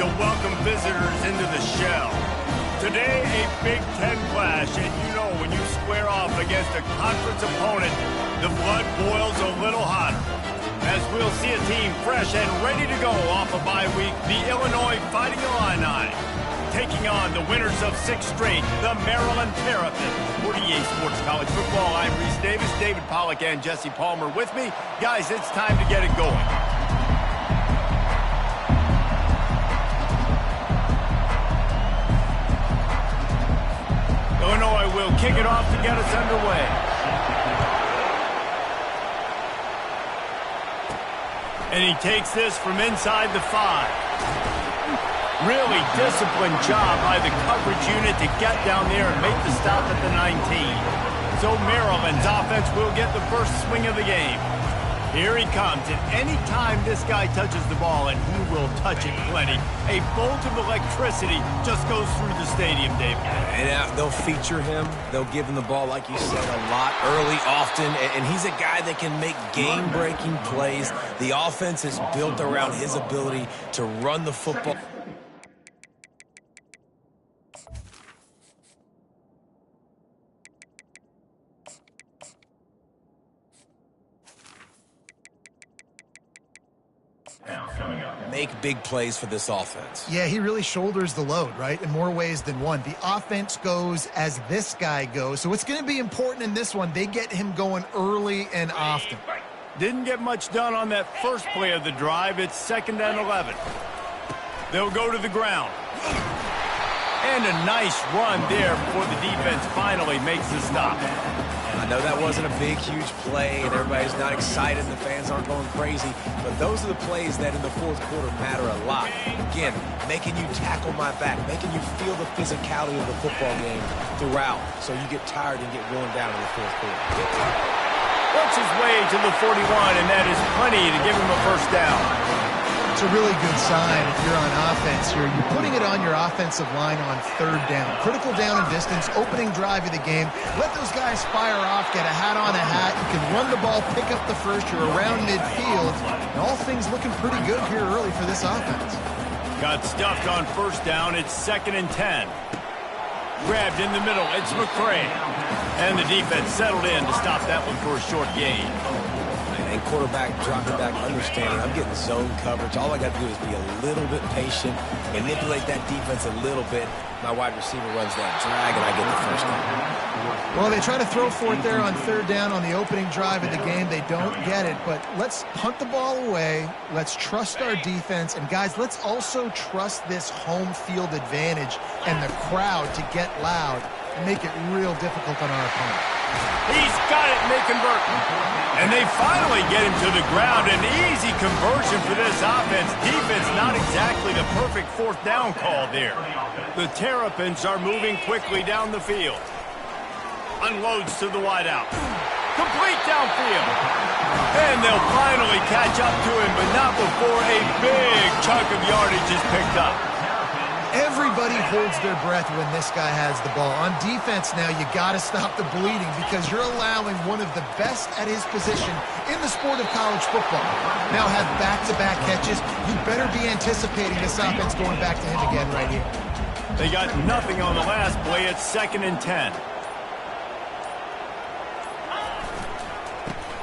to welcome visitors into the shell. Today, a Big Ten clash, and you know when you square off against a conference opponent, the blood boils a little hotter. As we'll see a team fresh and ready to go off a bye week, the Illinois Fighting Illini, taking on the winners of 6 straight, the Maryland Terrapins. For EA Sports College Football, I'm Reese Davis, David Pollack, and Jesse Palmer with me. Guys, it's time to get it going. Illinois will kick it off to get us underway. And he takes this from inside the 5. Really disciplined job by the coverage unit to get down there and make the stop at the 19. So Maryland's offense will get the first swing of the game. Here he comes, and any time this guy touches the ball, and he will touch it plenty, a bolt of electricity just goes through the stadium, David. And they'll feature him. They'll give him the ball, like you said, a lot, early, often, and he's a guy that can make game-breaking plays. The offense is built around his ability to run the football. Make big plays for this offense. Yeah, he really shoulders the load, right, in more ways than one. The offense goes as this guy goes, so it's going to be important in this one. They get him going early and often. Didn't get much done on that first play of the drive. It's 2nd and 11. They'll go to the ground. And a nice run there before the defense finally makes the stop. I know that wasn't a big, huge play, and everybody's not excited, the fans aren't going crazy, but those are the plays that in the fourth quarter matter a lot. Again, making you tackle my back, making you feel the physicality of the football game throughout, so you get tired and get worn down in the fourth quarter. Works his way to the 41, and that is plenty to give him a first down. It's a really good sign if you're on offense here. You're putting it on your offensive line on 3rd down. Critical down and distance, opening drive of the game. Let those guys fire off, get a hat on a hat. You can run the ball, pick up the first. You're around midfield. And all things looking pretty good here early for this offense. Got stuffed on 1st down. It's 2nd and 10. Grabbed in the middle. It's McCray. And the defense settled in to stop that one for a short gain. And quarterback dropping back, understanding I'm getting zone coverage. All I got to do is be a little bit patient, manipulate that defense a little bit. My wide receiver runs that drag, and I get the first down. Well, they try to throw for it there on 3rd down on the opening drive of the game. They don't get it, but let's punt the ball away. Let's trust our defense. And, guys, let's also trust this home field advantage and the crowd to get loud and make it real difficult on our opponent. He's got it, and they convert. And they finally get him to the ground. An easy conversion for this offense. Defense not exactly the perfect 4th down call there. The Terrapins are moving quickly down the field. Unloads to the wideout. Complete downfield. And they'll finally catch up to him, but not before a big chunk of yardage is picked up. Everybody holds their breath when this guy has the ball. On defense now, you got to stop the bleeding because you're allowing one of the best at his position in the sport of college football. Now have back-to-back catches. You better be anticipating this offense going back to him again right here. They got nothing on the last play. It's 2nd and 10.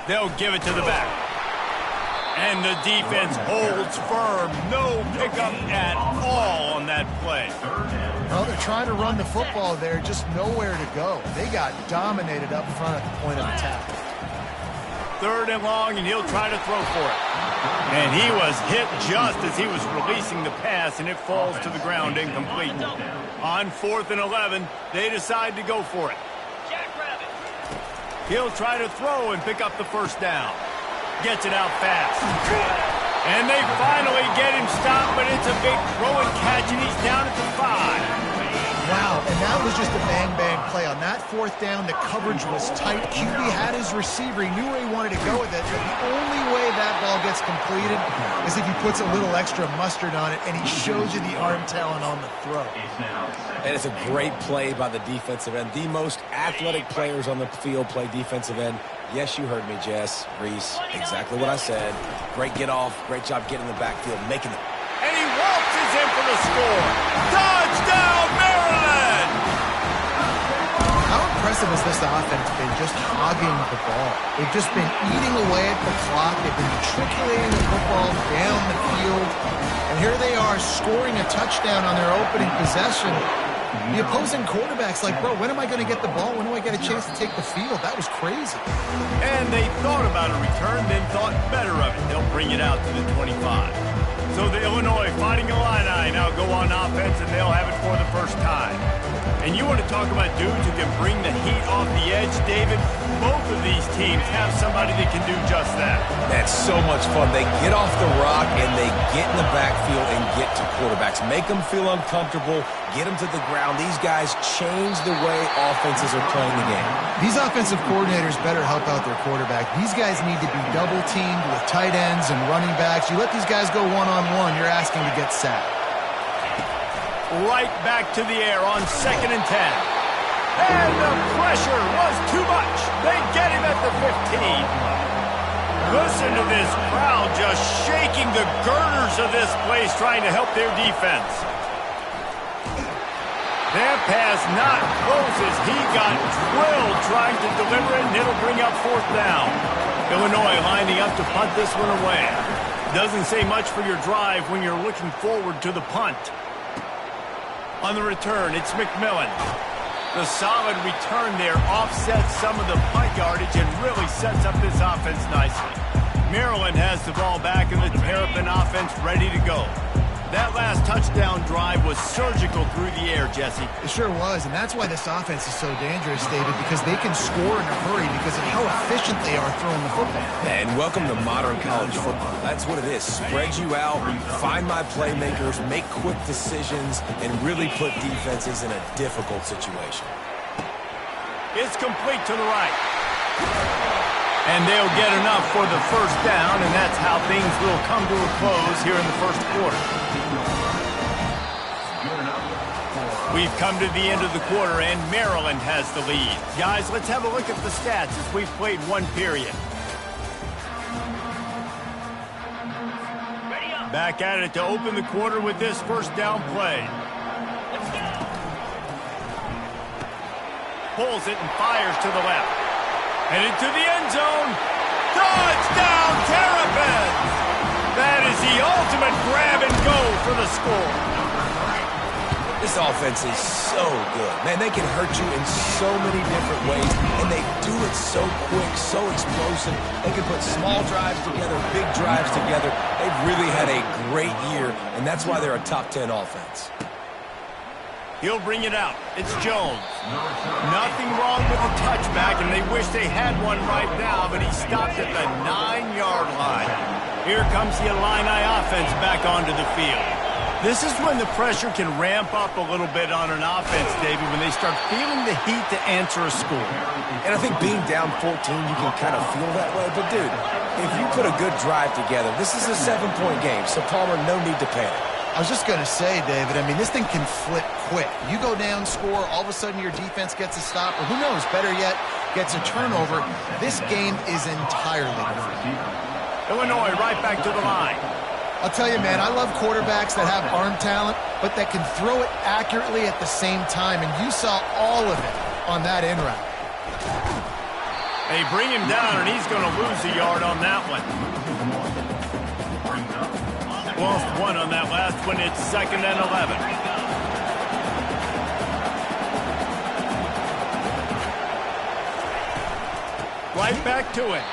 They'll give it to the back. And the defense holds firm. No pickup at all on that play. Well, they're trying to run the football there, just nowhere to go. They got dominated up front at the point of attack. 3rd and long, and he'll try to throw for it. And he was hit just as he was releasing the pass, and it falls to the ground incomplete. On 4th and 11, they decide to go for it. He'll try to throw and pick up the first down. Gets it out fast. And they finally get him stopped, but it's a big throw and catch, and he's down at the 5. Wow, and that was just a bang-bang play. On that 4th down, the coverage was tight. QB had his receiver. He knew where he wanted to go with it, but the only way that ball gets completed is if he puts a little extra mustard on it, and he shows you the arm talent on the throw. And it's a great play by the defensive end. The most athletic players on the field play defensive end. Yes, you heard me, Jess, Reese. Exactly what I said. Great get off. Great job getting in the backfield, making it. And he waltzes in for the impressive has this offense been just hogging the ball? They've just been eating away at the clock. They've been matriculating the football down the field. And here they are scoring a touchdown on their opening possession. The opposing quarterback's like, bro, when am I going to get the ball? When do I get a chance to take the field? That was crazy. And they thought about a return, then thought better of it. They'll bring it out to the 25. So the Illinois Fighting Illini now go on offense, and they'll have it for the first time. And you want to talk about dudes who can bring the heat off the edge, David? Both of these teams have somebody that can do just that. That's so much fun. They get off the rock, and they get in the backfield and get to quarterbacks. Make them feel uncomfortable, get them to the ground. These guys change the way offenses are playing the game. These offensive coordinators better help out their quarterback. These guys need to be double-teamed with tight ends and running backs. You let these guys go one-on-one, you're asking to get sacked. Right back to the air on 2nd and 10. And the pressure was too much. They get him at the 15. Listen to this crowd just shaking the girders of this place trying to help their defense. That pass not close as he got drilled trying to deliver it, and it'll bring up 4th down. Illinois lining up to punt this one away. Doesn't say much for your drive when you're looking forward to the punt. On the return, it's McMillan. The solid return there offsets some of the punt yardage and really sets up this offense nicely. Maryland has the ball back, and the Terrapin offense ready to go. That last touchdown drive was surgical through the air, Jesse. It sure was, and that's why this offense is so dangerous, David, because they can score in a hurry because of how efficient they are throwing the football. And welcome to modern college football. That's what it is. Spread you out, find my playmakers, make quick decisions, and really put defenses in a difficult situation. It's complete to the right. And they'll get enough for the first down, and that's how things will come to a close here in the first quarter. We've come to the end of the quarter, and Maryland has the lead. Guys, let's have a look at the stats as we've played one period. Back at it to open the quarter with this first down play. Pulls it and fires to the left. Headed to the end zone. Touchdown, Terrapins! That is the ultimate grab and go for the score. This offense is so good. Man, they can hurt you in so many different ways, and they do it so quick, so explosive. They can put small drives together, big drives together. They've really had a great year, and that's why they're a top 10 offense. He'll bring it out. It's Jones. Nothing wrong with the touchback, and they wish they had one right now, but he stopped at the 9-yard line. Here comes the Illini offense back onto the field. This is when the pressure can ramp up a little bit on an offense, David, when they start feeling the heat to answer a score. And I think being down 14, you can kind of feel that way. But, dude, if you put a good drive together, this is a 7-point game, so Palmer, no need to panic. I was just going to say, David, I mean, this thing can flip quick. You go down, score, all of a sudden your defense gets a stop, or who knows, better yet, gets a turnover. This game is entirely different. Illinois right back to the line. I'll tell you, man, I love quarterbacks that have arm talent, but that can throw it accurately at the same time, and you saw all of it on that in route. They bring him down, and he's going to lose a yard on that one. Lost one on that last one. It's 2nd and 11. Right back to it.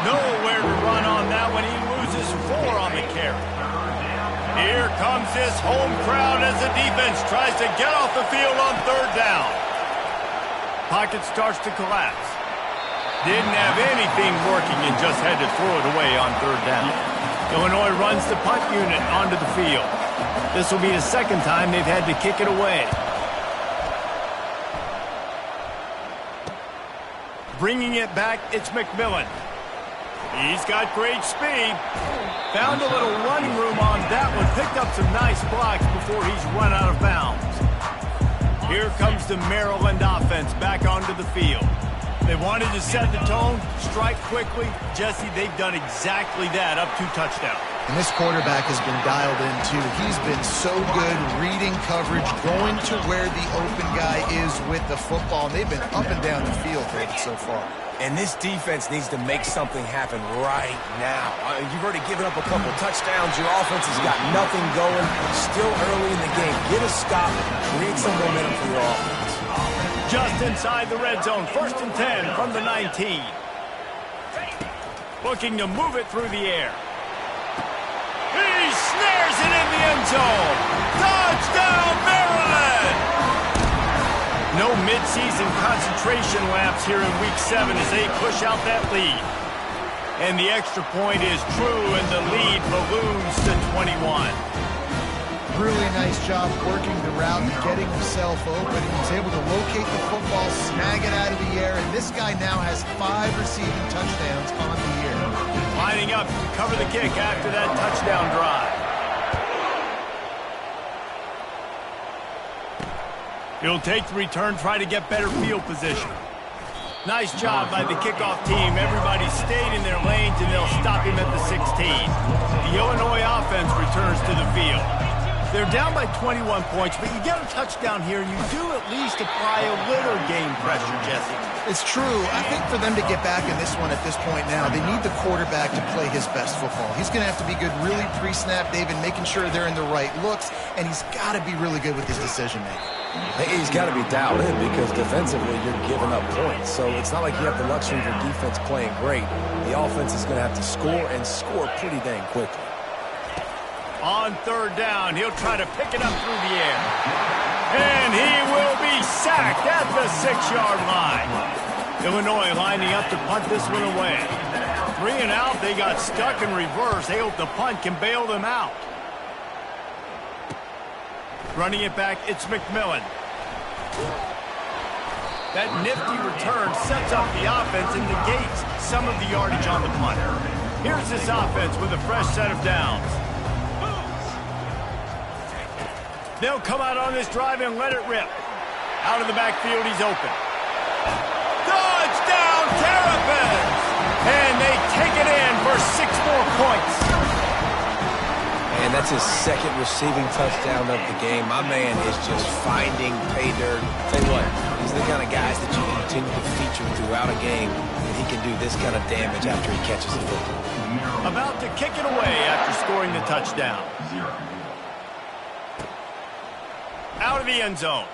Nowhere to run on that one. He loses 4 on the carry. Here comes this home crowd as the defense tries to get off the field on 3rd down. Pocket starts to collapse. Didn't have anything working and just had to throw it away on 3rd down. Illinois runs the punt unit onto the field. This will be the 2nd time they've had to kick it away. Bringing it back, it's McMillan. He's got great speed. Found a little running room on that one. Picked up some nice blocks before he's run out of bounds. Here comes the Maryland offense back onto the field. They wanted to set the tone, strike quickly. Jesse, they've done exactly that, up 2 touchdowns. And this quarterback has been dialed in, too. He's been so good reading coverage, going to where the open guy is with the football. And they've been up and down the field, David, so far. And this defense needs to make something happen right now. You've already given up a couple touchdowns. Your offense has got nothing going. Still early in the game. Get a stop. Create some momentum for your offense. Just inside the red zone. 1st and 10 from the 19. Looking to move it through the air. He snares it in the end zone. Touchdown, Maryland! No midseason concentration laps here in Week 7 as they push out that lead. And the extra point is true, and the lead balloons to 21. Really nice job working the route and getting himself open. He was able to locate the football, snag it out of the air, and this guy now has 5 receiving touchdowns on the year. Lining up to cover the kick after that touchdown drive. He'll take the return, try to get better field position. Nice job by the kickoff team. Everybody stayed in their lanes, and they'll stop him at the 16. The Illinois offense returns to the field. They're down by 21 points, but you get a touchdown here, and you do at least apply a little game pressure, Jesse. It's true. I think for them to get back in this one at this point now, they need the quarterback to play his best football. He's going to have to be good really pre-snap, David, making sure they're in the right looks, and he's got to be really good with his decision-making. He's got to be dialed in because defensively you're giving up points. So it's not like you have the luxury of your defense playing great. The offense is going to have to score and score pretty dang quickly. On 3rd down, he'll try to pick it up through the air. And he will be sacked at the 6-yard line. Illinois lining up to punt this one away. 3 and out, they got stuck in reverse. They hope the punt can bail them out. Running it back, it's McMillan. That nifty return sets up the offense and negates some of the yardage on the punt. Here's this offense with a fresh set of downs. They'll come out on this drive and let it rip. Out of the backfield, he's open. Touchdown, Terrapins! And they take it in for 6 more points. And that's his 2nd receiving touchdown of the game. My man is just finding pay dirt. Tell you what, these are the kind of guys that you can continue to feature throughout a game, and he can do this kind of damage after he catches the football. About to kick it away after scoring the touchdown. Out of the end zone.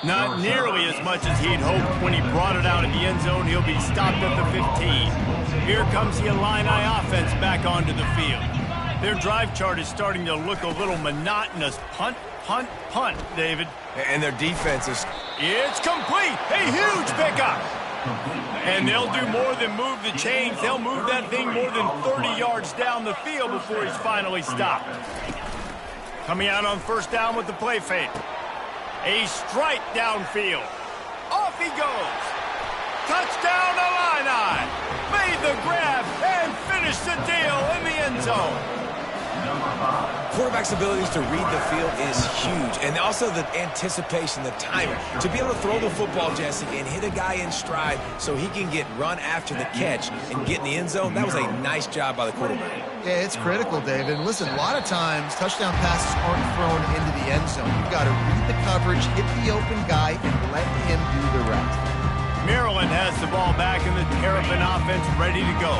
Not nearly as much as he'd hoped when he brought it out of the end zone. He'll be stopped at the 15. Here comes the Illini offense back onto the field. Their drive chart is starting to look a little monotonous. Punt, punt, punt, David. And their defense is... It's complete. A huge pickup. And they'll do more than move the chains. They'll move that thing more than 30 yards down the field before he's finally stopped. Coming out on 1st down with the play fake. A strike downfield. Off he goes. Touchdown, Illini. Made the grab and finished the deal in the end zone. Quarterback's abilities to read the field is huge. And also the anticipation, the timing. To be able to throw the football, Jesse, and hit a guy in stride so he can get run after the catch and get in the end zone, that was a nice job by the quarterback. Yeah, it's critical, David. Listen, a lot of times touchdown passes aren't thrown into the end zone. You've got to read the coverage, hit the open guy, and let him do the rest. Maryland has the ball back and the Terrapin offense ready to go.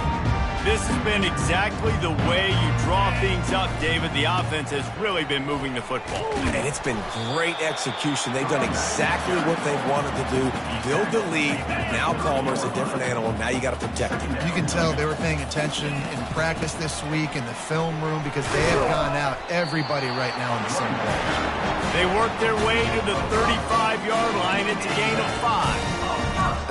This has been exactly the way you draw things up, David. The offense has really been moving the football. And it's been great execution. They've done exactly what they've wanted to do. Build the lead. Now Palmer's a different animal. Now you got to protect him. You can tell they were paying attention in practice this week in the film room because they have gone out everybody right now on the same page. They work their way to the 35-yard line. It's a gain of 5.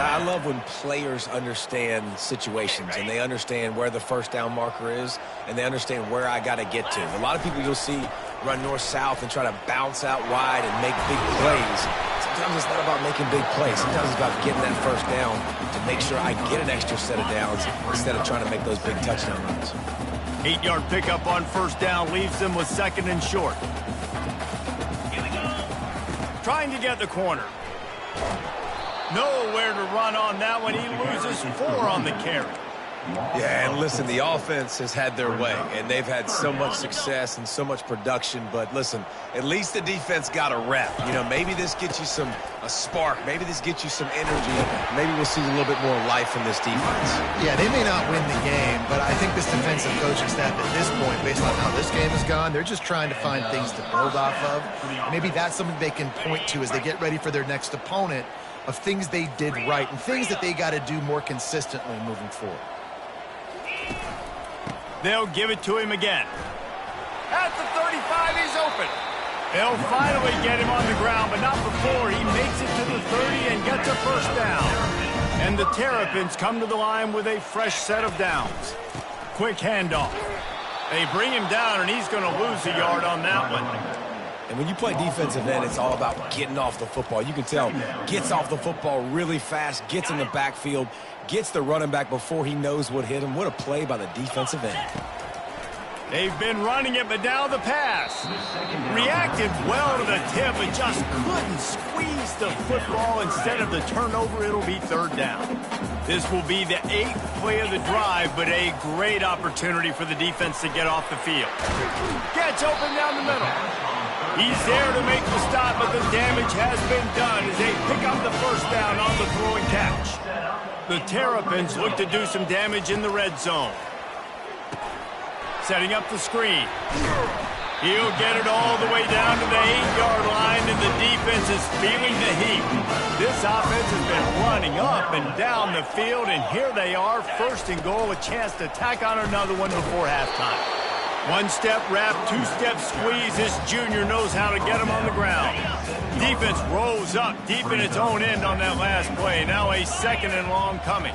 I love when players understand situations and they understand where the 1st down marker is and they understand where I got to get to. A lot of people you'll see run north-south and try to bounce out wide and make big plays. Sometimes it's not about making big plays. Sometimes it's about getting that 1st down to make sure I get an extra set of downs instead of trying to make those big touchdown runs. 8-yard pickup on 1st down leaves them with 2nd and short. Here we go. Trying to get the corner. Nowhere to run on that one. He loses 4 on the carry. Yeah, and listen, the offense has had their way, and they've had so much success and so much production. But listen, at least the defense got a rep. You know, maybe this gets you a spark. Maybe this gets you some energy. Maybe we'll see a little bit more life in this defense. Yeah, they may not win the game, but I think this defensive coaching staff at this point, based on how this game has gone, they're just trying to find things to build off of. Maybe that's something they can point to as they get ready for their next opponent, of things they did right and things that they got to do more consistently moving forward. They'll give it to him again. At the 35, he's open. They'll finally get him on the ground, but not before he makes it to the 30 and gets a first down. And the Terrapins come to the line with a fresh set of downs. Quick handoff. They bring him down, and he's going to lose a yard on that one. And when you play defensive end, it's all about getting off the football. You can tell, gets off the football really fast, gets in the backfield, gets the running back before he knows what hit him. What a play by the defensive end. They've been running it, but now the pass. Reacted well to the tip, but just couldn't squeeze the football. Instead of the turnover, it'll be third down. This will be the 8th play of the drive, but a great opportunity for the defense to get off the field. Gets open down the middle. He's there to make the stop, but the damage has been done as they pick up the first down on the throw and catch. The Terrapins look to do some damage in the red zone. Setting up the screen. He'll get it all the way down to the 8-yard line, and the defense is feeling the heat. This offense has been running up and down the field, and here they are, first and goal, a chance to tack on another one before halftime. One-step wrap, two-step squeeze. This junior knows how to get him on the ground. Defense rolls up deep in its own end on that last play. Now a second and long coming.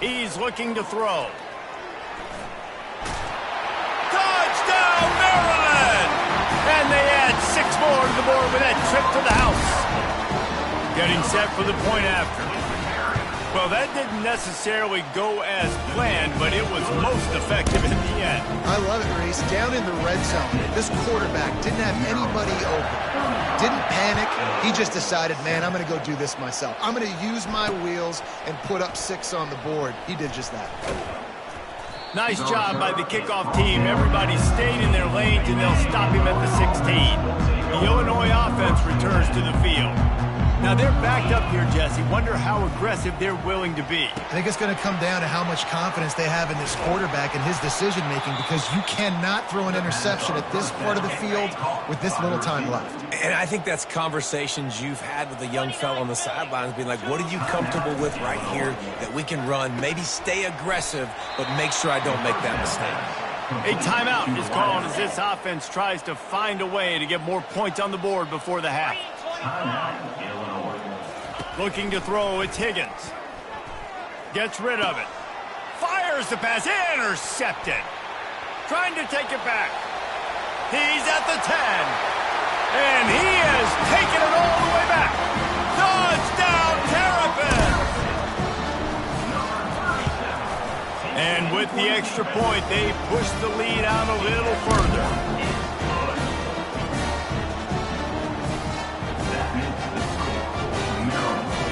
He's looking to throw. Touchdown, Maryland! And they add 6 more to the board with that trip to the house. Getting set for the point after. Well, that didn't necessarily go as planned, but it was most effective in the end. I love it, Reese. Down in the red zone, this quarterback didn't have anybody open. Didn't panic. He just decided, man, I'm going to go do this myself. I'm going to use my wheels and put up 6 on the board. He did just that. Nice job by the kickoff team. Everybody stayed in their lanes, and they'll stop him at the 16. The Illinois offense returns to the field. Now, they're backed up here, Jesse. Wonder how aggressive they're willing to be. I think it's going to come down to how much confidence they have in this quarterback and his decision-making, because you cannot throw an interception at this part of the field with this little time left. And I think that's conversations you've had with a young fellow on the sidelines, being like, what are you comfortable with right here that we can run? Maybe stay aggressive, but make sure I don't make that mistake. A timeout is called as this offense tries to find a way to get more points on the board before the half. Looking to throw, it's Higgins. Gets rid of it. Fires the pass, intercepted. Trying to take it back. He's at the 10. And he has taken it all the way back. Touchdown, Terrapins! And with the extra point, they push the lead out a little further.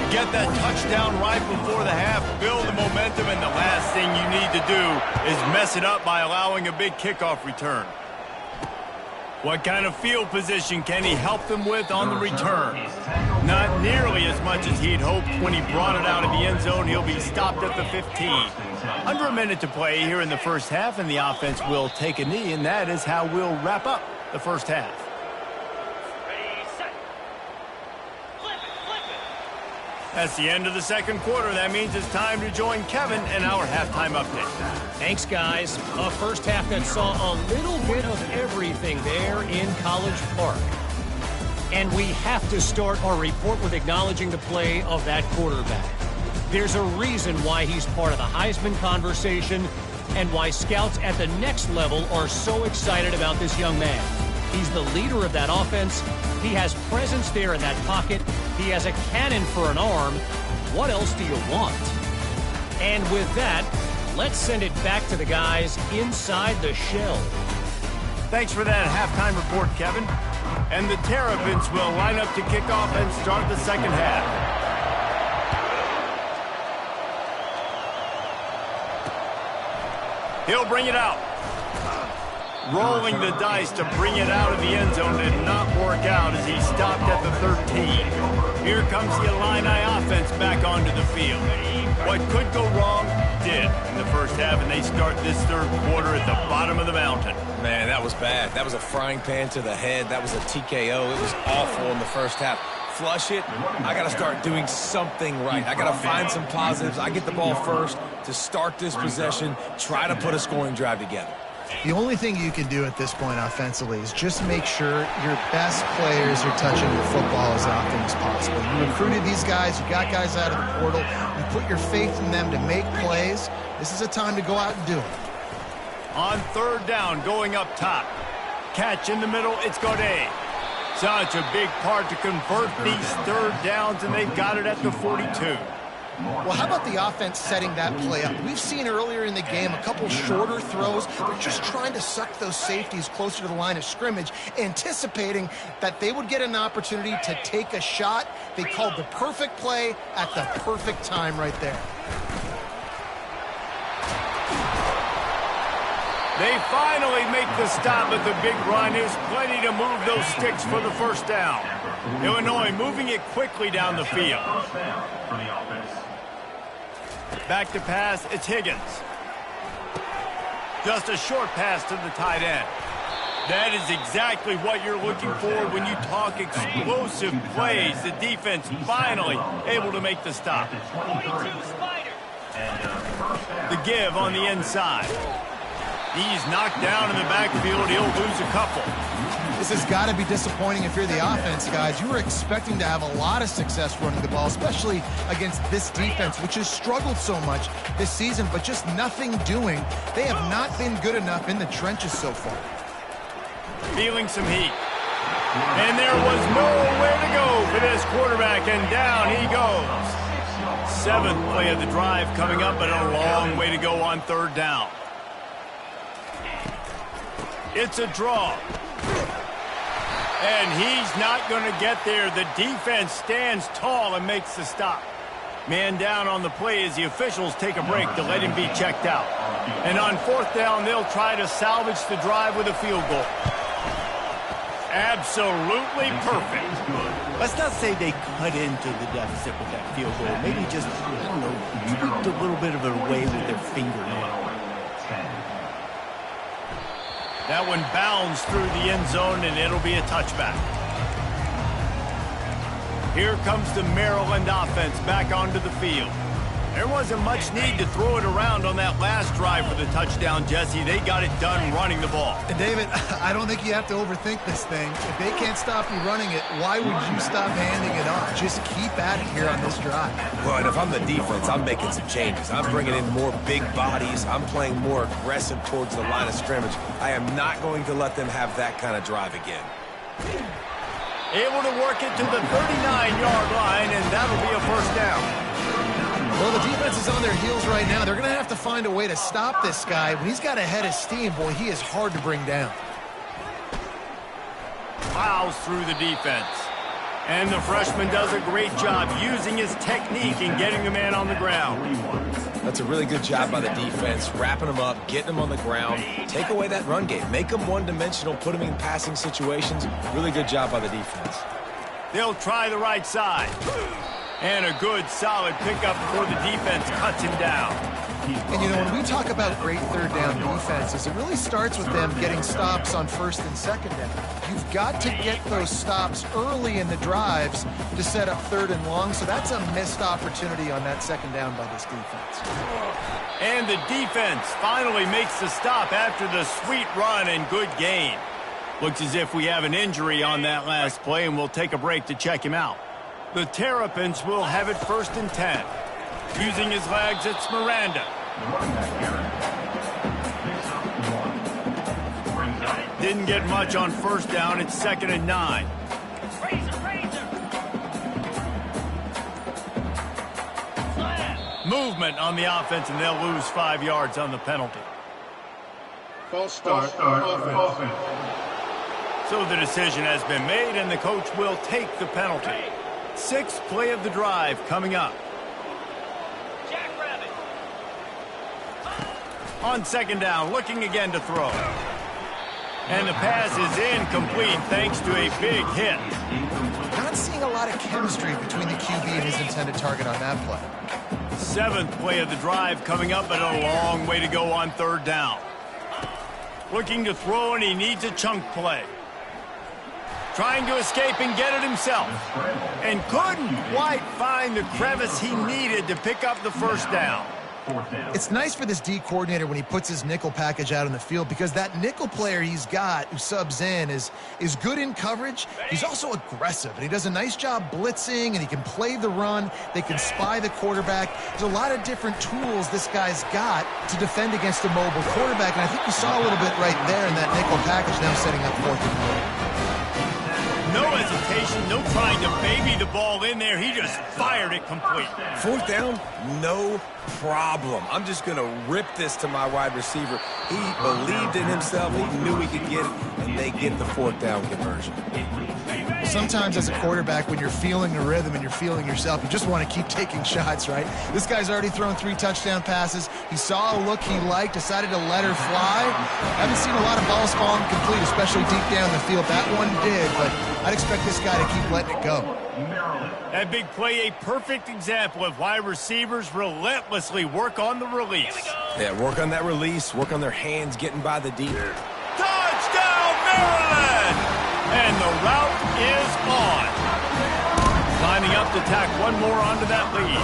Get that touchdown right before the half, build the momentum, and the last thing you need to do is mess it up by allowing a big kickoff return. What kind of field position can he help them with on the return? Not nearly as much as he'd hoped when he brought it out of the end zone. He'll be stopped at the 15. Under a minute to play here in the first half, and the offense will take a knee, and that is how we'll wrap up the first half. That's the end of the second quarter. That means it's time to join Kevin and our halftime update. Thanks, guys. A first half that saw a little bit of everything there in College Park. And we have to start our report with acknowledging the play of that quarterback. There's a reason why he's part of the Heisman conversation and why scouts at the next level are so excited about this young man. He's the leader of that offense. He has presence there in that pocket. He has a cannon for an arm. What else do you want? And with that, let's send it back to the guys inside the shell. Thanks for that halftime report, Kevin. And the Terrapins will line up to kick off and start the second half. He'll bring it out. Rolling the dice to bring it out of the end zone did not work out as he stopped at the 13. Here comes the Illini offense back onto the field. What could go wrong did in the first half, and they start this third quarter at the bottom of the mountain. Man, that was bad. That was a frying pan to the head. That was a TKO. It was awful in the first half. Flush it. I got to start doing something right. I got to find some positives. I get the ball first to start this possession, try to put a scoring drive together. The only thing you can do at this point offensively is just make sure your best players are touching the football as often as possible. You recruited these guys. You got guys out of the portal. You put your faith in them to make plays. This is a time to go out and do it. On third down, going up top. Catch in the middle, it's Godet. Such a big part to convert these third downs, and they've got it at the 42. Well, how about the offense setting that play up? We've seen earlier in the game a couple shorter throws. They're just trying to suck those safeties closer to the line of scrimmage, anticipating that they would get an opportunity to take a shot. They called the perfect play at the perfect time right there. They finally make the stop at the big run. There's plenty to move those sticks for the first down. Illinois moving it quickly down the field. Back to pass, it's Higgins. Just a short pass to the tight end. That is exactly what you're looking for when you talk explosive plays. The defense finally able to make the stop. The give on the inside. He's knocked down in the backfield. He'll lose a couple. This has got to be disappointing if you're the offense, guys. You were expecting to have a lot of success running the ball, especially against this defense, which has struggled so much this season, but just nothing doing. They have not been good enough in the trenches so far. Feeling some heat. And there was nowhere to go for this quarterback, and down he goes. Seventh play of the drive coming up, but a long way to go on third down. It's a draw. And he's not going to get there. The defense stands tall and makes the stop. Man down on the play as the officials take a break to let him be checked out. And on fourth down, they'll try to salvage the drive with a field goal. Absolutely perfect. Let's not say they cut into the deficit with that field goal. Maybe just, I don't know, tweaked a little bit of it away with their fingernail. That one bounds through the end zone, and it'll be a touchback. Here comes the Maryland offense back onto the field. There wasn't much need to throw it around on that last drive for the touchdown, Jesse. They got it done running the ball. And David, I don't think you have to overthink this thing. If they can't stop you running it, why would you stop handing it off? Just keep at it here on this drive. Well, and if I'm the defense, I'm making some changes. I'm bringing in more big bodies. I'm playing more aggressive towards the line of scrimmage. I am not going to let them have that kind of drive again. Able to work it to the 39-yard line, and that'll be a first down. Well, the defense is on their heels right now. They're going to have to find a way to stop this guy. When he's got a head of steam, boy, he is hard to bring down. Plows through the defense. And the freshman does a great job using his technique and getting the man on the ground. That's a really good job by the defense, wrapping them up, getting them on the ground. Take away that run game. Make them one-dimensional, put them in passing situations. Really good job by the defense. They'll try the right side. And a good, solid pickup before the defense cuts him down. And, you know, when we talk about great third down defenses, it really starts with them getting stops on first and second down. You've got to get those stops early in the drives to set up third and long, so that's a missed opportunity on that second down by this defense. And the defense finally makes the stop after the sweet run and good gain. Looks as if we have an injury on that last play, and we'll take a break to check him out. The Terrapins will have it first and 10. Using his legs, it's Miranda. Didn't get much on first down. It's second and 9. Movement on the offense, and they'll lose 5 yards on the penalty. False start. Offense. So the decision has been made, and the coach will take the penalty. Sixth play of the drive coming up. On second down, looking again to throw. And the pass is incomplete thanks to a big hit. Not seeing a lot of chemistry between the QB and his intended target on that play. 7th play of the drive coming up, but a long way to go on third down. Looking to throw, and he needs a chunk play. Trying to escape and get it himself. And couldn't quite find the crevice he needed to pick up the first down. It's nice for this D coordinator when he puts his nickel package out on the field, because that nickel player he's got who subs in is good in coverage. He's also aggressive, and he does a nice job blitzing, and he can play the run. They can spy the quarterback. There's a lot of different tools this guy's got to defend against a mobile quarterback, and I think you saw a little bit right there in that nickel package, now setting up 4th and 4. No hesitation, no trying to baby the ball in there. He just fired it complete. 4th down, no problem. I'm just going to rip this to my wide receiver. He believed in himself. He knew he could get it, and they get the 4th down conversion. Sometimes as a quarterback, when you're feeling the rhythm and you're feeling yourself, you just want to keep taking shots, right? This guy's already thrown 3 touchdown passes. He saw a look he liked, decided to let her fly. Haven't seen a lot of balls fall incomplete, especially deep down the field. That one did, but I'd expect this guy to keep letting it go. That big play, a perfect example of why receivers relentlessly work on the release. Yeah, work on that release, work on their hands getting by the deep. Touchdown, Maryland! And the route is on. Lining up to tack one more onto that lead.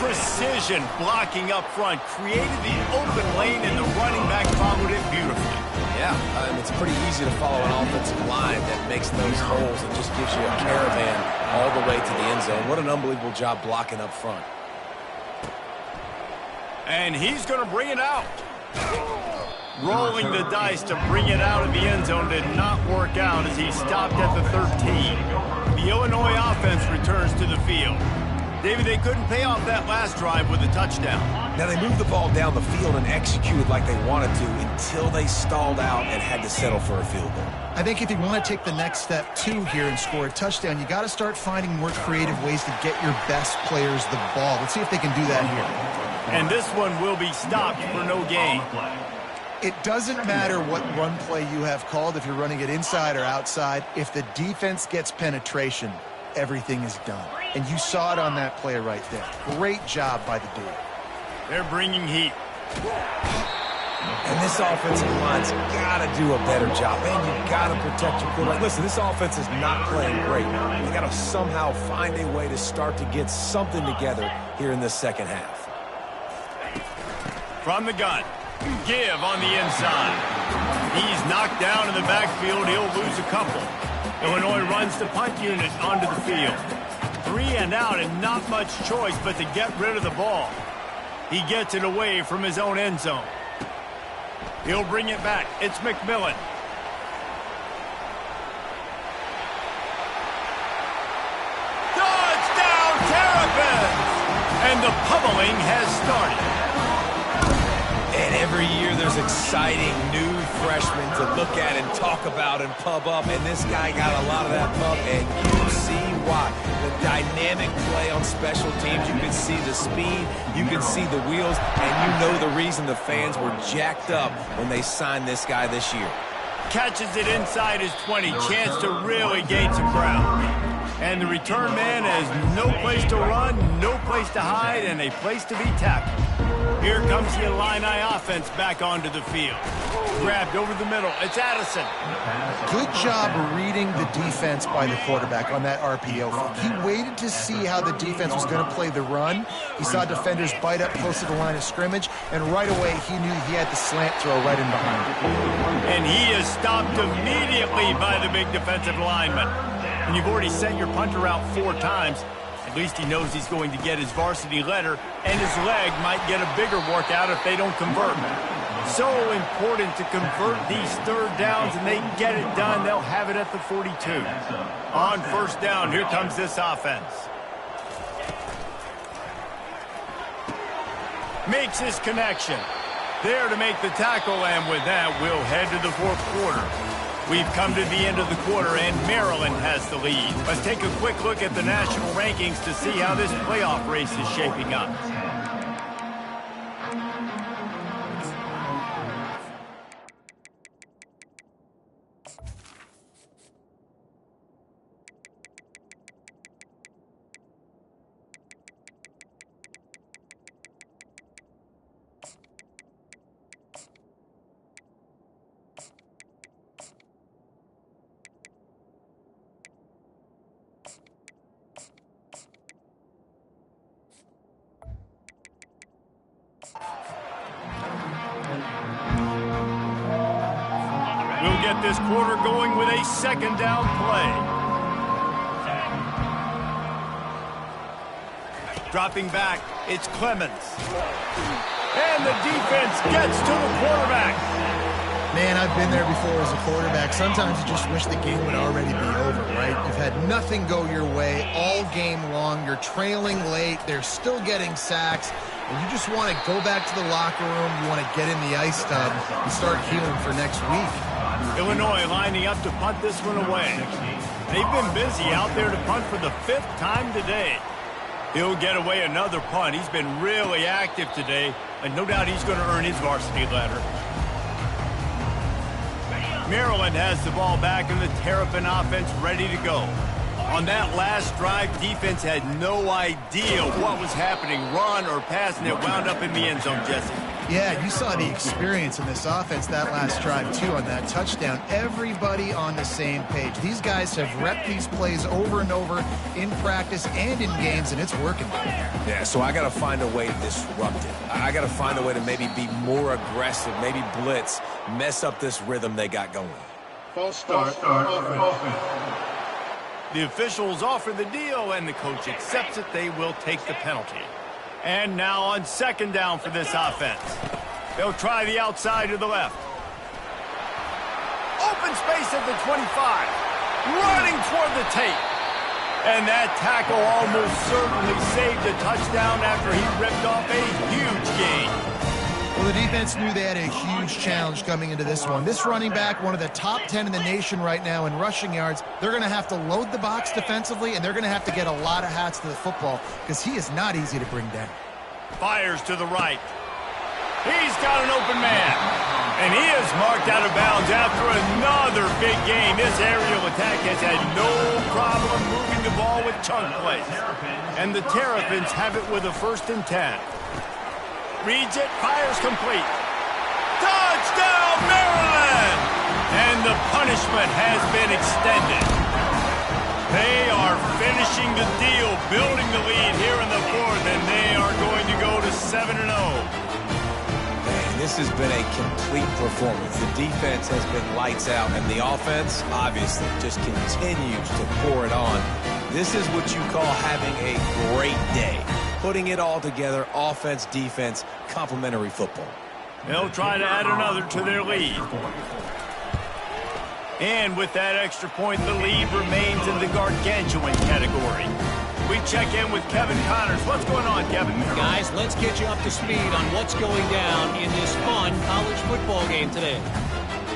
Precision blocking up front created the open lane, and the running back followed it beautifully. Yeah, it's pretty easy to follow an offensive line that makes those holes and just gives you a caravan all the way to the end zone. What an unbelievable job blocking up front. And he's going to bring it out. Rolling the dice to bring it out of the end zone did not work out as he stopped at the 13. The Illinois offense returns to the field. David, they couldn't pay off that last drive with a touchdown. Now, they moved the ball down the field and executed like they wanted to until they stalled out and had to settle for a field goal. I think if you want to take the next step, too, here and score a touchdown, you got to start finding more creative ways to get your best players the ball. Let's see if they can do that here. And this one will be stopped for no gain. It doesn't matter what run play you have called, if you're running it inside or outside. If the defense gets penetration, everything is done. And you saw it on that play right there. Great job by the D. They're bringing heat. And this offensive line's got to do a better job. Man, you've got to protect your quarterback. Listen, this offense is not playing great. They got to somehow find a way to start to get something together here in the second half. From the gun. Give on the inside. He's knocked down in the backfield. He'll lose a couple. Illinois runs the punt unit onto the field. 3 and out, and not much choice but to get rid of the ball. He gets it away from his own end zone. He'll bring it back. It's McMillan. Touchdown, Terrapins! And the pummeling has started. And every year there's exciting new freshmen to look at and talk about and pub up, and this guy got a lot of that pub, and you see why. The dynamic play on special teams, you can see the speed, you can see the wheels, and you know the reason the fans were jacked up when they signed this guy this year. Catches it inside his 20, chance to really gain some ground. And the return man has no place to run, no place to hide, and a place to be tackled. Here comes the Illini offense back onto the field. Grabbed over the middle. It's Addison. Good job reading the defense by the quarterback on that RPO. He waited to see how the defense was going to play the run. He saw defenders bite up close to the line of scrimmage, and right away he knew he had the slant throw right in behind him. And he is stopped immediately by the big defensive lineman. And you've already sent your punter out 4 times. At least he knows he's going to get his varsity letter, and his leg might get a bigger workout if they don't convert. So important to convert these third downs, and they get it done. They'll have it at the 42. On first down, here comes this offense. Makes his connection. There to make the tackle, and with that, we'll head to the 4th quarter. We've come to the end of the quarter, and Maryland has the lead. Let's take a quick look at the national rankings to see how this playoff race is shaping up. get this quarter going with a second down play. Dropping back, it's Clemens. And the defense gets to the quarterback. Man, I've been there before as a quarterback. Sometimes you just wish the game would already be over, right? You've had nothing go your way all game long. You're trailing late. They're still getting sacks. And you just want to go back to the locker room. You want to get in the ice tub and start healing for next week. Illinois lining up to punt this one away. They've been busy out there to punt for the 5th time today. He'll get away another punt. He's been really active today, and no doubt he's going to earn his varsity letter. Maryland has the ball back, and the Terrapin offense ready to go. On that last drive, defense had no idea what was happening, run or pass, and it wound up in the end zone, Jesse. Yeah, you saw the experience in this offense that last drive, too, on that touchdown. Everybody on the same page. These guys have repped these plays over and over in practice and in games, and it's working. Yeah, so I got to find a way to disrupt it. I got to find a way to maybe be more aggressive, maybe blitz, mess up this rhythm they got going. False start. Offense. The officials offer the deal, and the coach accepts it. They will take the penalty. And now on second down for this offense. They'll try the outside to the left. Open space at the 25. Running toward the tape. And that tackle almost certainly saved a touchdown after he ripped off a huge gain. Well, the defense knew they had a huge challenge coming into this one. This running back, one of the top 10 in the nation right now in rushing yards, they're going to have to load the box defensively, and they're going to have to get a lot of hats to the football because he is not easy to bring down. Fires to the right. He's got an open man. And he is marked out of bounds after another big game. This aerial attack has had no problem moving the ball with chunk plays. And the Terrapins have it with a 1st and 10. Reads it, fires complete. Touchdown, Maryland! And the punishment has been extended. They are finishing the deal, building the lead here in the 4th, and they are going to go to 7-0. Man, this has been a complete performance. The defense has been lights out, and the offense, obviously, just continues to pour it on. This is what you call having a great day. Putting it all together, offense, defense, complementary football. They'll try to add another to their lead. And with that extra point, the lead remains in the gargantuan category. We check in with Kevin Connors. What's going on, Kevin? Guys, let's get you up to speed on what's going down in this fun college football game today.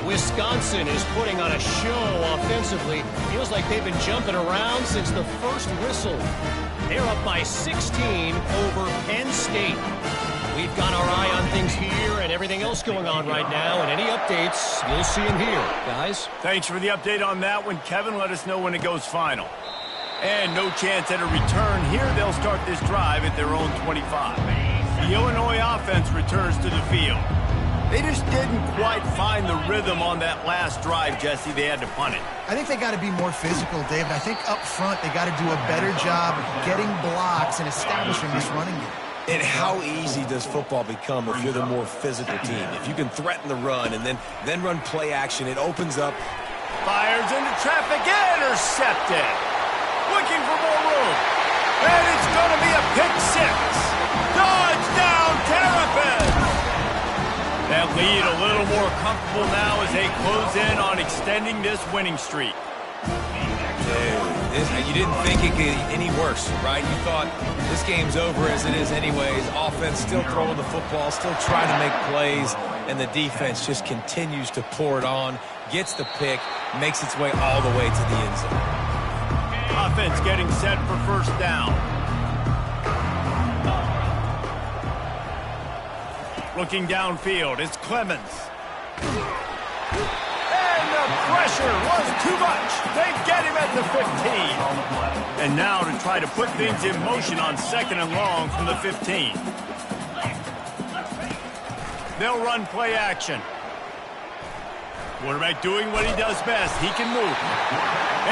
Wisconsin is putting on a show offensively. Feels like they've been jumping around since the first whistle. They're up by 16 over Penn State. We've got our eye on things here and everything else going on right now, and any updates, you'll see them here, guys. Thanks for the update on that one, Kevin. Let us know when it goes final. And no chance at a return here. They'll start this drive at their own 25. The Illinois offense returns to the field. They just didn't quite find the rhythm on that last drive, Jesse. They had to punt it. I think they got to be more physical, David. I think up front they got to do a better job getting blocks and establishing this running game. And how easy does football become if you're the more physical team? If you can threaten the run and then run play action, it opens up. Fires into traffic, intercepted. Looking for more room. And it's going to be a pick 6. Touchdown, Terrapins! That lead a little more comfortable now as they close in on extending this winning streak. You didn't think it could get any worse, right? You thought this game's over as it is anyways. Offense still throwing the football, still trying to make plays, and the defense just continues to pour it on, gets the pick, makes its way all the way to the end zone. Offense getting set for 1st down. Looking downfield, it's Clemens. And the pressure was too much. They get him at the 15. And now to try to put things in motion on 2nd and long from the 15. They'll run play action. Quarterback doing what he does best. He can move.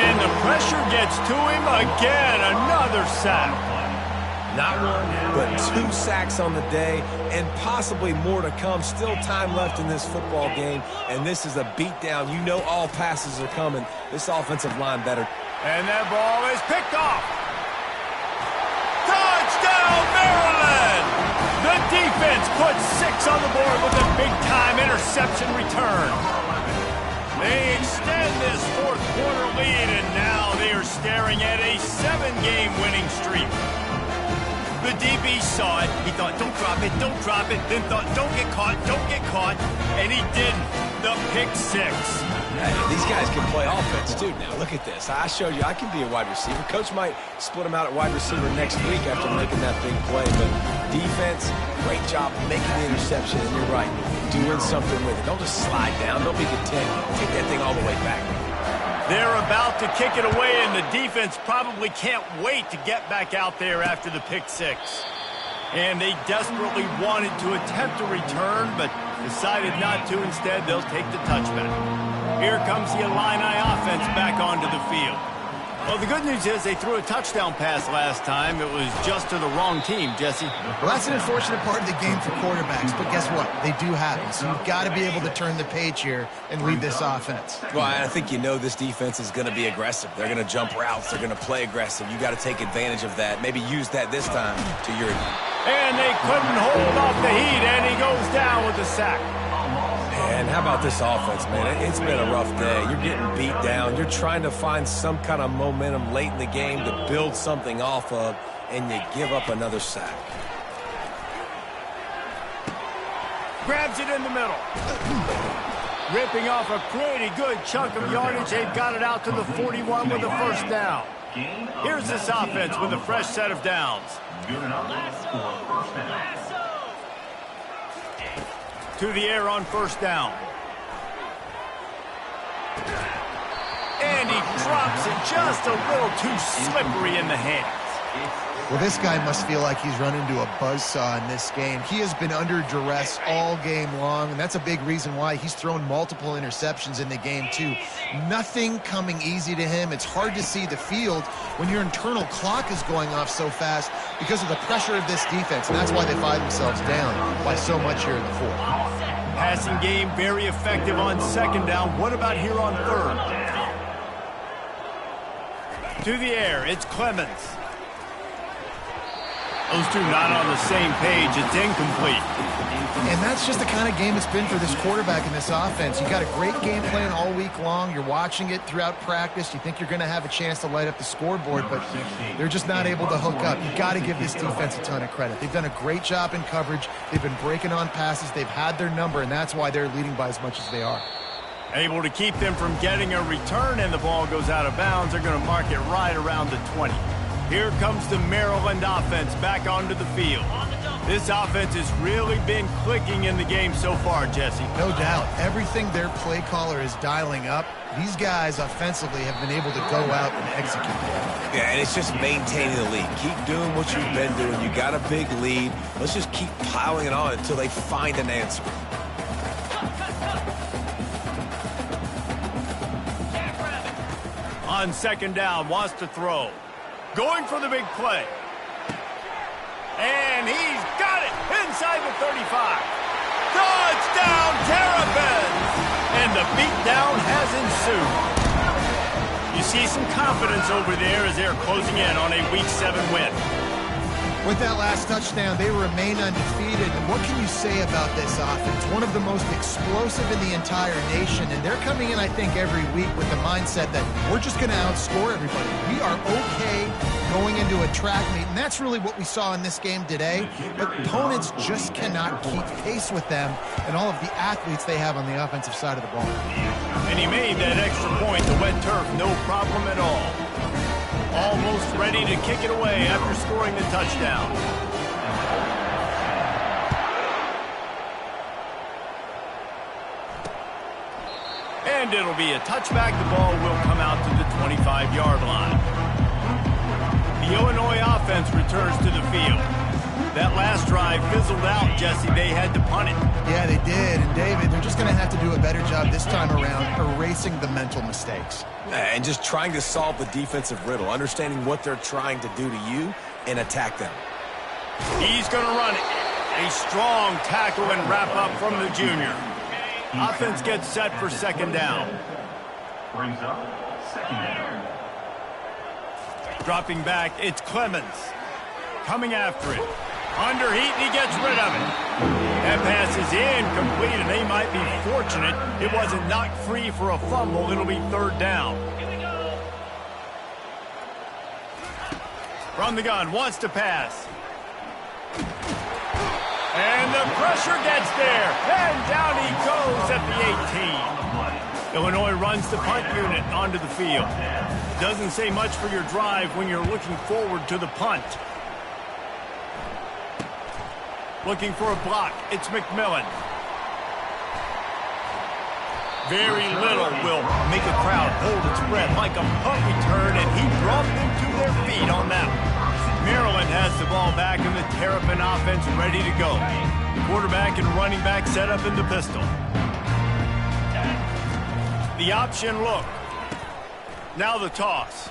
And the pressure gets to him again. Another sack. Not one, but 2 sacks on the day, and possibly more to come. Still time left in this football game, and this is a beatdown. You know all passes are coming. This offensive line better. And that ball is picked off. Touchdown, Maryland! The defense puts 6 on the board with a big-time interception return. They extend this fourth quarter lead, and now they are staring at a 7-game winning streak. The DB saw it. He thought, don't drop it, then thought, don't get caught, and he didn't. The pick 6. Hey, these guys can play offense, too. Now, look at this. I showed you I can be a wide receiver. Coach might split him out at wide receiver next week after making that big play. But defense, great job making the interception. And you're right, doing something with it. Don't just slide down. Don't be content. Take that thing all the way back. They're about to kick it away, and the defense probably can't wait to get back out there after the pick 6. And they desperately wanted to attempt a return, but decided not to. Instead, they'll take the touchback. Here comes the Illini offense back onto the field. Well, the good news is they threw a touchdown pass last time. It was just to the wrong team, Jesse. Well, that's an unfortunate part of the game for quarterbacks, but guess what? They do have it, so you've got to be able to turn the page here and lead this offense. Well, I think you know this defense is going to be aggressive. They're going to jump routes. They're going to play aggressive. You got to take advantage of that. Maybe use that this time to your advantage. And they couldn't hold off the heat, and he goes down with the sack. And how about this offense, man? It's been a rough day. You're getting beat down. You're trying to find some kind of momentum late in the game to build something off of, and you give up another sack. Grabs it in the middle. Ripping off a pretty good chunk of yardage. They've got it out to the 41 with a first down. Here's this offense with a fresh set of downs. To the air on first down. And he drops it just a little too slippery in the hands. Well, this guy must feel like he's run into a buzzsaw in this game. He has been under duress all game long, and that's a big reason why he's thrown multiple interceptions in the game, too. Nothing coming easy to him. It's hard to see the field when your internal clock is going off so fast because of the pressure of this defense, and that's why they find themselves down by so much here in the fourth. Passing game very effective on second down. What about here on third? To the air, it's Clemens. Those two not on the same page. It's incomplete. And that's just the kind of game it's been for this quarterback in this offense. You got a great game plan all week long. You're watching it throughout practice. You think you're going to have a chance to light up the scoreboard, but they're just not able to hook up. You got to give this defense a ton of credit. They've done a great job in coverage. They've been breaking on passes. They've had their number, and that's why they're leading by as much as they are. Able to keep them from getting a return, and the ball goes out of bounds. They're going to mark it right around the 20. Here comes the Maryland offense back onto the field. This offense has really been clicking in the game so far, Jesse. No doubt. Everything their play caller is dialing up, these guys offensively have been able to go out and execute. Yeah, and it's just maintaining the lead. Keep doing what you've been doing. You got a big lead. Let's just keep piling it on until they find an answer. On second down, wants to throw. Going for the big play. And he's got it inside the 35. Touchdown, Terrapins! And the beatdown has ensued. You see some confidence over there as they're closing in on a Week 7 win. With that last touchdown, they remain undefeated. And what can you say about this offense? One of the most explosive in the entire nation. And they're coming in, I think, every week with the mindset that we're just going to outscore everybody. We are okay going into a track meet. And that's really what we saw in this game today. But opponents just cannot keep pace with them and all of the athletes they have on the offensive side of the ball. And he made that extra point, the wet turf, no problem at all. Almost ready to kick it away after scoring the touchdown. And it'll be a touchback. The ball will come out to the 25-yard line. The Illinois offense returns to the field. That last drive fizzled out, Jesse. They had to punt it. Yeah, they did. And, David, they're just going to have to do a better job this time around erasing the mental mistakes. And just trying to solve the defensive riddle, understanding what they're trying to do to you and attack them. He's going to run it. A strong tackle and wrap up from the junior. Offense gets set for second down. Brings up second down. Dropping back, it's Clemens. Coming after it. Under heat, and he gets rid of it. That pass is incomplete, and they might be fortunate it wasn't knocked free for a fumble. It'll be third down. From the gun, wants to pass. And the pressure gets there. And down he goes at the 18. Illinois runs the punt unit onto the field. Doesn't say much for your drive when you're looking forward to the punt. Looking for a block. It's McMillan. Very little will make a crowd hold its breath like a punt return, and he brought them to their feet on that one. Maryland has the ball back in the Terrapin offense ready to go. Quarterback and running back set up in the pistol. The option look. Now the toss.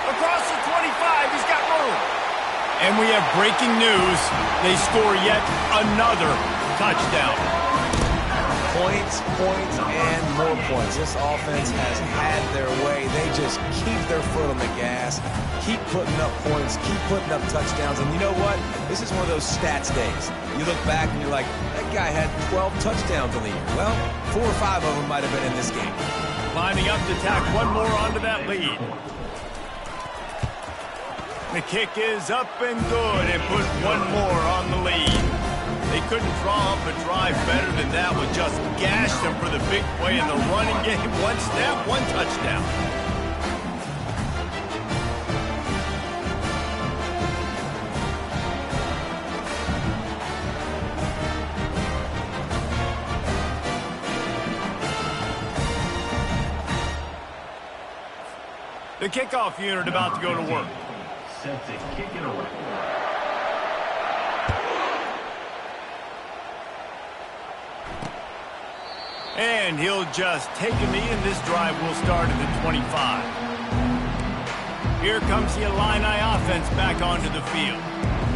Across the 25, he's got room. And we have breaking news. They score yet another touchdown. Points, and more points. This offense has had their way. They just keep their foot on the gas, keep putting up points, keep putting up touchdowns. And you know what? This is one of those stats days. You look back and you're like, that guy had 12 touchdowns in the year. Well, 4 or 5 of them might have been in this game. Lining up to tack one more onto that lead. The kick is up and good and put one more on the lead. They couldn't draw up a drive better than that. Would just gash them for the big play in the running game. One snap, one touchdown. The kickoff unit about to go to work. Set to kick it away. And he'll just take a knee, and this drive will start at the 25. Here comes the Illini offense back onto the field.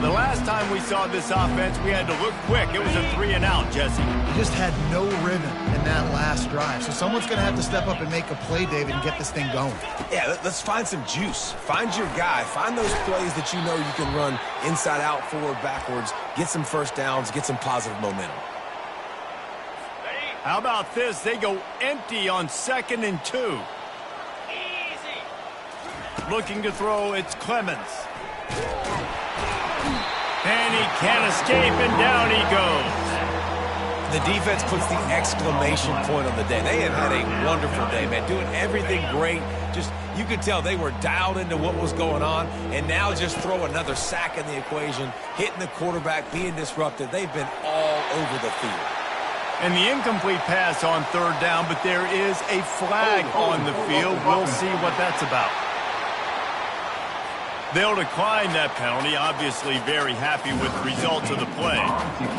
The last time we saw this offense, we had to look quick. It was a 3-and-out, Jesse. He just had no rhythm in that last drive. So someone's going to have to step up and make a play, David, and get this thing going. Yeah, let's find some juice. Find your guy. Find those plays that you know you can run inside out, forward, backwards, get some first downs, get some positive momentum. How about this? They go empty on 2nd and 2. Easy. Looking to throw, it's Clemens. And he can't escape, and down he goes. The defense puts the exclamation point on the day. They have had a wonderful day, man. Doing everything great. Just, you could tell they were dialed into what was going on, and now just throw another sack in the equation, hitting the quarterback, being disrupted. They've been all over the field. And the incomplete pass on 3rd down, but there is a flag on the field. We'll see what that's about. They'll decline that penalty, obviously very happy with the results of the play.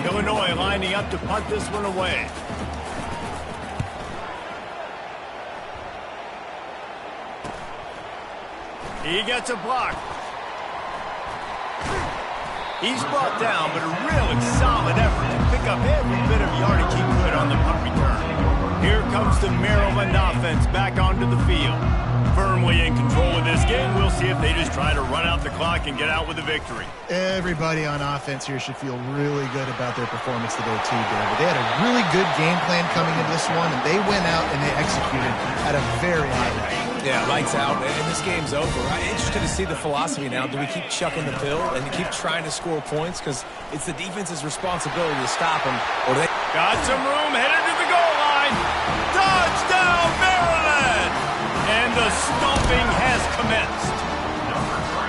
Illinois lining up to punt this one away. He gets a block. He's brought down, but a really solid effort to pick up every bit of yardage he could on the punt return. Here comes the Maryland offense back onto the field. Firmly in control of this game. We'll see if they just try to run out the clock and get out with a victory. Everybody on offense here should feel really good about their performance today too, David. They had a really good game plan coming into this one, and they went out and they executed at a very high level. Yeah, lights out, and this game's over. I'm interested to see the philosophy now. Do we keep chucking the pill and keep trying to score points? Because it's the defense's responsibility to stop them. Or they got some room, headed to the goal line. Touchdown, Maryland! And the stomping has commenced.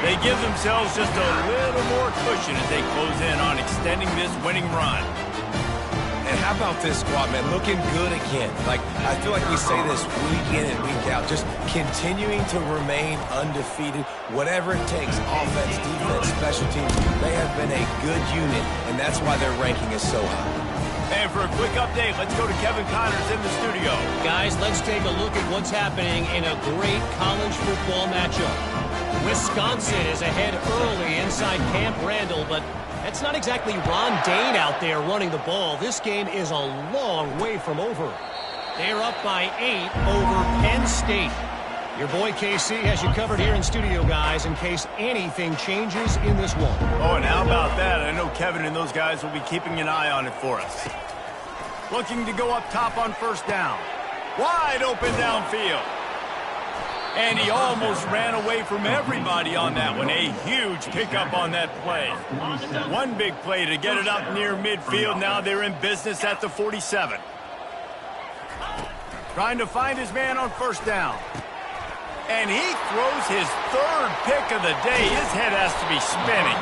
They give themselves just a little more cushion as they close in on extending this winning run. And how about this squad, man? Looking good again. Like, I feel like we say this week in and week out. Just continuing to remain undefeated. Whatever it takes, offense, defense, special teams, they have been a good unit, and that's why their ranking is so high. And for a quick update, let's go to Kevin Connors in the studio. Guys, let's take a look at what's happening in a great college football matchup. Wisconsin is ahead early inside Camp Randall, but that's not exactly Ron Dane out there running the ball. This game is a long way from over. They're up by 8 over Penn State. Your boy KC has you covered here in studio, guys, in case anything changes in this one. Oh, and how about that? I know Kevin and those guys will be keeping an eye on it for us. Looking to go up top on first down. Wide open downfield. And he almost ran away from everybody on that one. A huge pickup on that play. One big play to get it up near midfield. Now they're in business at the 47. Trying to find his man on first down. And he throws his third pick of the day. His head has to be spinning.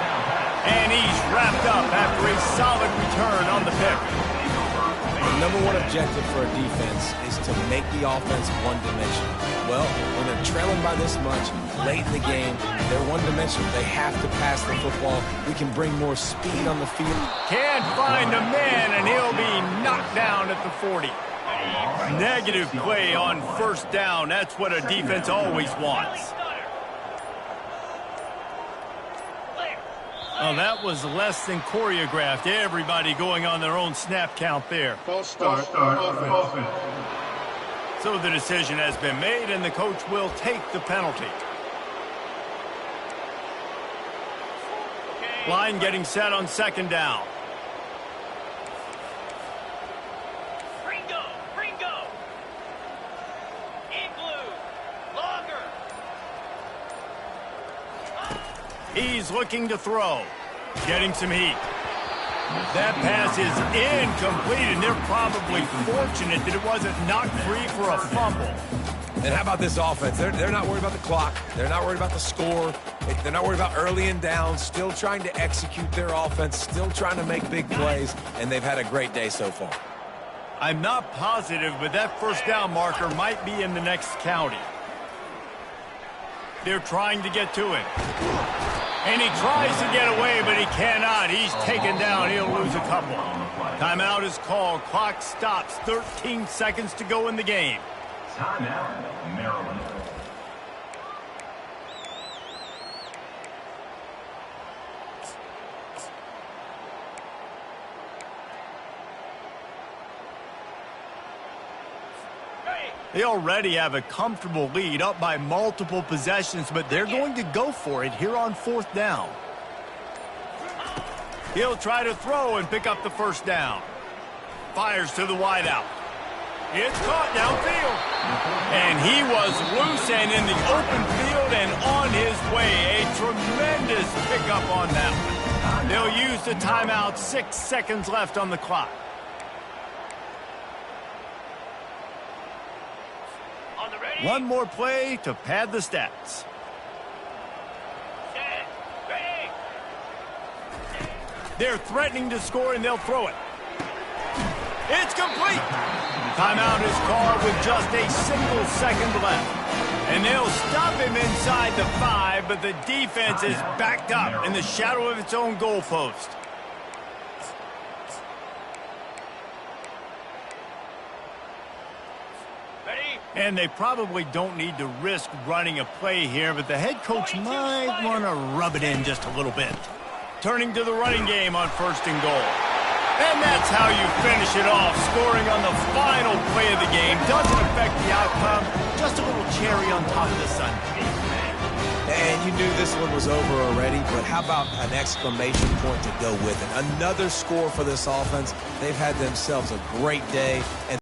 And he's wrapped up after a solid return on the pick. The number one objective for a defense is to make the offense one-dimensional. Well, when they're trailing by this much, late in the game, they're one-dimensional. They have to pass the football. We can bring more speed on the field. Can't find a man, and he'll be knocked down at the 40. Negative play on first down. That's what a defense always wants. Oh, that was less than choreographed. Everybody going on their own snap count there. False start. Offense. So the decision has been made, and the coach will take the penalty. Line getting set on second down. He's looking to throw. Getting some heat. That pass is incomplete, and they're probably fortunate that it wasn't knocked free for a fumble. And how about this offense? They're not worried about the clock. They're not worried about the score. They're not worried about early and down. Still trying to execute their offense. Still trying to make big plays, and they've had a great day so far. I'm not positive, but that first down marker might be in the next county. They're trying to get to it. And he tries to get away, but he cannot. He's taken down. He'll lose a couple. Timeout is called. Clock stops. 13 seconds to go in the game. Timeout, Maryland. They already have a comfortable lead, up by multiple possessions, but they're going to go for it here on fourth down. He'll try to throw and pick up the first down. Fires to the wideout. It's caught downfield. And he was loose and in the open field and on his way. A tremendous pickup on that one. They'll use the timeout. 6 seconds left on the clock. One more play to pad the stats. They're threatening to score, and they'll throw it. It's complete. Timeout is called with just a single second left. And they'll stop him inside the 5, but the defense is backed up in the shadow of its own goalpost. And they probably don't need to risk running a play here, but the head coach might want to rub it in just a little bit. Turning to the running game on first and goal. And that's how you finish it off. Scoring on the final play of the game doesn't affect the outcome. Just a little cherry on top of the sundae. And you knew this one was over already, but how about an exclamation point to go with it? Another score for this offense. They've had themselves a great day. And